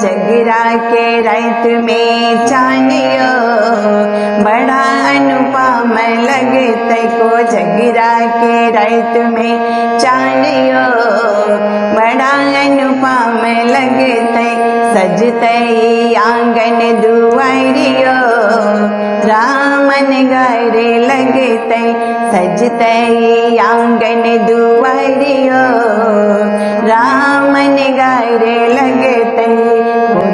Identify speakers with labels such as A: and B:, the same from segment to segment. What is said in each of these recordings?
A: जगरा के रात में चानियो बड़ा अनुपम लगते को जगरा के रात में चानियो बड़ा अनुपम लगते सजते आंगन दुआरियो रामन घर लगते सजते आंगन दुआरियो रामन घर लगते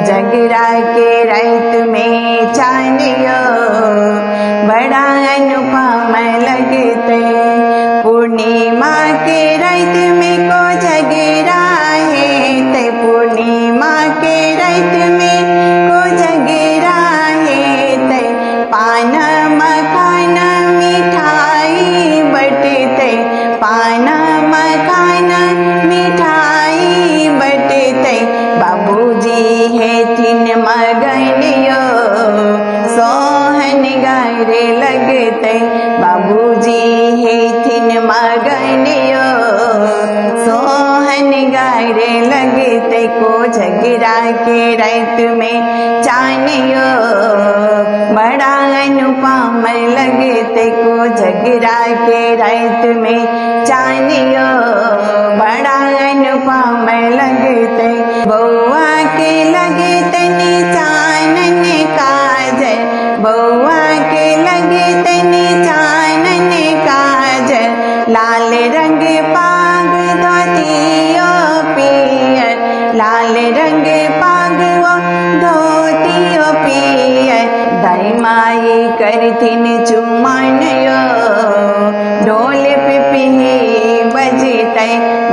A: जगरा के रात में चानियो बड़ा अनुपम लगते पूर्णिमा के रात में को जगरा है ते पूर्णिमा के रात में को जगरा है ते पान मखान मिठाई बटते पान मखान मिठाई बटते बाबूजी है तीन मगनियो सोहन घर लगते बाबूजी है तीन मगनियो सोहन घर लगते को जगरा के रात में चानियो बड़ा अनुपम लगते को जगरा के रात में चानियो बड़ा अनुपम लगते बउआ के लगते चानन काजल बउआ के लगते चानन काजल लाल रंग पाग धोतियो पियर लाल रंग पाग वो धोतियो पियर दाई माई करथिन चुमानयो ढोल पिपही बजते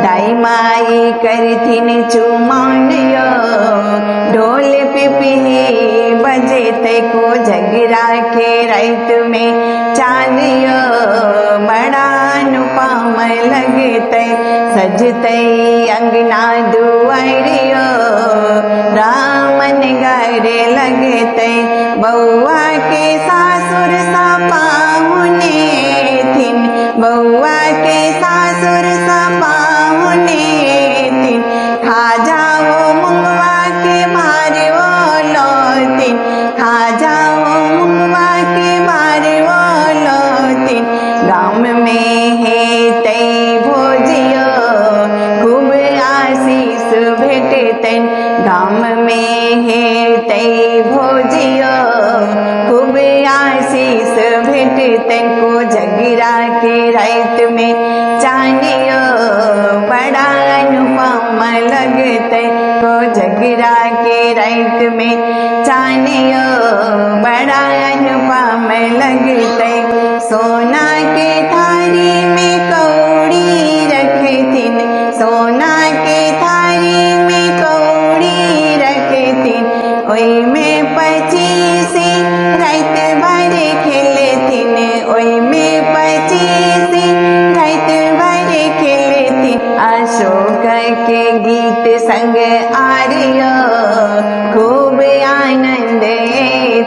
A: दाई माई करथिन चुमानयो ढोल पिपही बजते को जगरा के रात में चानियो बड़ा अनुपम लगते सजते अंगना दुआरियो रामन घर लगते बउआ के सासुर सा पाहुने थिन बउआ के सासुर सा पाहुने थिन खा जाओ मुंगवा के मारे वो लोतिन खा जाओ मुंगवा के मारे वो लोतिन गाँव में है तई भोजियो खूब आशीष भेटते गाँव में है तई भोजियो खूब आशीष भेटते को जगरा के रात में चानियो बड़ा अनुपम लगते को जगरा के रात में चानियो बड़ा अनुपम लगते सोना के थारी में कौड़ी रखथिन सोना के थारी में कौड़ी रखथिन ओई में 25 रात भर खेलथिन ओई में 25 रात भर खेलथिन अशोक के गीत संग आरियो खूब आनंद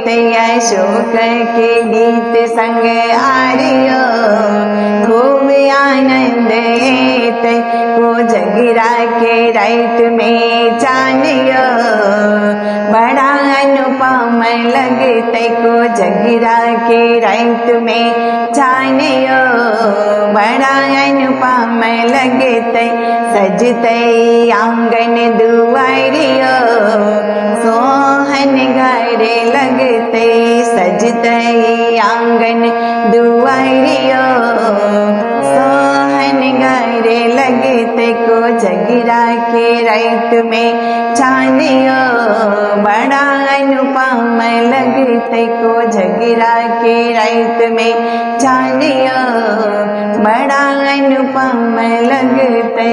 A: ते अशोक के गीत संग आरियो खूब आनंद ते को जगरा के रात में चानियो बड़ा अनुपम लगते को जगरा के रात में चानियो बड़ा अनुपम लगते सजते आंगन दुआरियो सोहन घर लगते सजते आंगन दुआरियो सोहन घर लगते को जगरा के रात में चानियो बड़ा अनुपम लगते को जगरा के रात में चानियो बड़ा अनुपम लगते।